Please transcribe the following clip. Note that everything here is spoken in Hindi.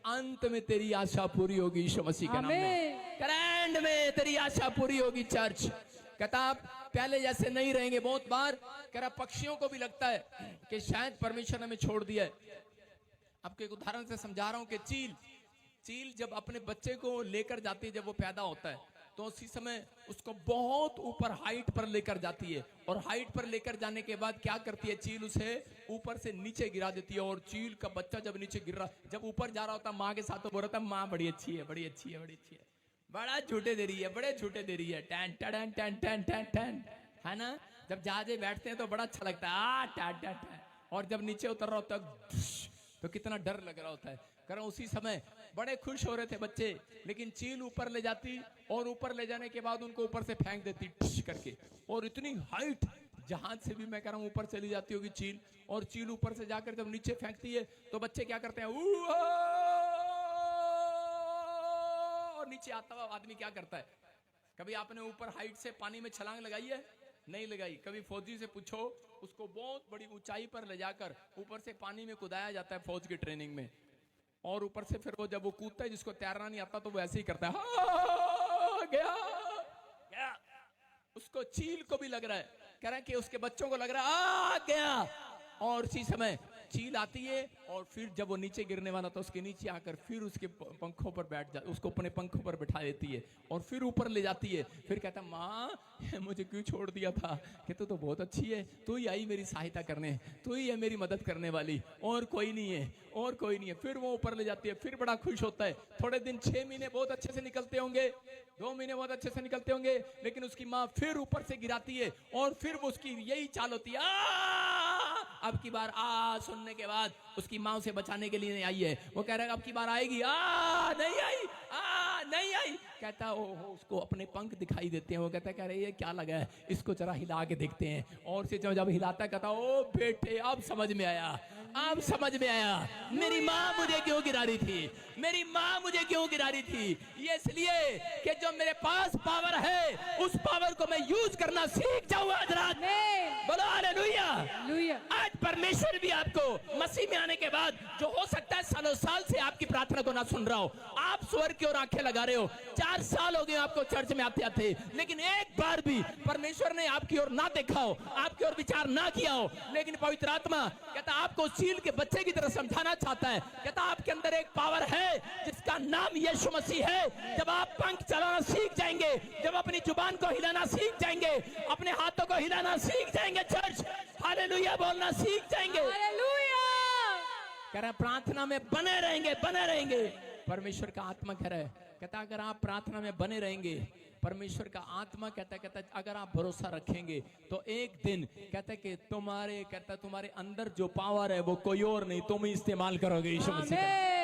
अंत में तेरी आशा पूरी होगी यीशु मसीह के नाम में। एंड में तेरी आशा पूरी होगी चर्च। कहता आप पहले जैसे नहीं रहेंगे। बहुत बार कह रहा पक्षियों को भी लगता है कि शायद परमेश्वर ने हमें छोड़ दिया है। आपको एक उदाहरण से समझा रहा हूं कि चील जब अपने बच्चे को लेकर जाती है, जब वो पैदा होता है तो उसी समय उसको बहुत ऊपर हाइट पर लेकर जाती है, और हाइट पर लेकर जाने के बाद क्या करती है चील, उसे ऊपर से नीचे गिरा देती है। और चील का बच्चा जब नीचे गिर रहा, जब ऊपर जा रहा होता माँ के साथ, तो बोल रहा था माँ बड़ी अच्छी है, बड़ी अच्छी है, बड़ी अच्छी है, बड़ा झूठे दे रही है, बड़े झूठे दे रही है, tan tan tan tan tan tan, है ना। जब जहाजे बैठते हैं तो बड़ा अच्छा लगता है, टैन टैन टैन। और जब नीचे उतर रहा होता है तो कितना डर लग रहा होता है। कारण उसी समय बड़े खुश हो रहे थे बच्चे, लेकिन चील ऊपर ले जाती, और ऊपर ले जाने के बाद उनको ऊपर से फेंक देती टिश करके। और इतनी हाइट जहाज से भी मैं कह रहा हूं ऊपर चली जाती होगी चील, और चील ऊपर से जाकर जब नीचे फेंकती है तो बच्चे क्या करते हैं, और नीचे आता हुआ आदमी क्या करता है। कभी आपने ऊपर हाइट से पानी में छलांग लगाई है? नहीं लगाई। कभी फौजी से पूछो, उसको बहुत बड़ी ऊंचाई पर ले जाकर ऊपर से पानी में कुदाया जाता है फौज की ट्रेनिंग में, और ऊपर से फिर वो जब वो कूदता है, जिसको तैरना नहीं आता तो वो ऐसे ही करता है, गया। उसको चील को भी लग रहा है, कह रहा है कि उसके बच्चों को लग रहा है आ गया। और इसी समय चील आती है, और फिर जब वो नीचे गिरने वाला तो उसके नीचे आकर फिर उसके पंखों पर बैठ जा, उसको अपने पंखों पर बिठा देती है, और फिर ऊपर ले जाती है। फिर कहता माँ मुझे क्यों छोड़ दिया था, कि तू तो बहुत अच्छी है, तू ही आई मेरी सहायता करने, तू ही है मेरी मदद करने वाली, और कोई नहीं है, और कोई नहीं है। फिर वो ऊपर ले जाती है, फिर बड़ा खुश होता है। थोड़े दिन 6 महीने बहुत अच्छे से निकलते होंगे, 2 महीने बहुत अच्छे से निकलते होंगे, लेकिन उसकी माँ फिर ऊपर से गिराती है, और फिर वो उसकी यही चाल होती है। अब की बार सुनने के बाद उसकी माँ उसे बचाने के लिए नहीं आई है। वो कह रहा है अब की बार आएगी, नहीं आई, नहीं आई। कहता ओहो, उसको अपने पंख दिखाई देते हैं। वो कहता है कह रही है क्या लगा है, इसको जरा हिला के देखते हैं। और से जब हिलाता है कहता ओ बेटे अब समझ में आया, अब समझ में आया मेरी माँ मुझे क्यों गिरा रही थी, मेरी माँ मुझे क्यों गिरा रही थी। ये इसलिए कि जो मेरे पास पावर है उस पावर को मैं यूज करना सीख जाऊंगा। बोलो हालेलुया। आज परमेश्वर भी आपको मसीह में आने के बाद, जो हो सकता है सालों साल से आपकी प्रार्थना को ना सुन रहा हो, आप स्वर की ओर आंखें लगा रहे हो, 4 साल हो गए आपको चर्च में आते आते, लेकिन एक बार भी परमेश्वर ने आपकी ओर ना देखा हो, आपकी ओर विचार ना किया हो, लेकिन पवित्र आत्मा कहता आपको चील के बच्चे की तरह समझाना चाहता है। कहता आपके अंदर एक पावर है जिसका नाम यीशु मसीह है। जब आप पंख चलाना सीख जाएंगे, जब अपनी जुबान को हिलाना सीख जाएंगे, अपने हाथों को हिलाना सीख जाएंगे, चर्च हालेलुया बोलना सीख जाएंगे, हालेलुया कह रहा प्रार्थना में बने रहेंगे, बने रहेंगे। परमेश्वर का आत्मा कह रहा है, कहता अगर आप प्रार्थना में बने रहेंगे, परमेश्वर का आत्मा कहता अगर आप भरोसा रखेंगे तो एक दिन कहता कि तुम्हारे अंदर जो पावर है वो कोई और नहीं, तुम ही इस्तेमाल करोगे यीशु मसीह।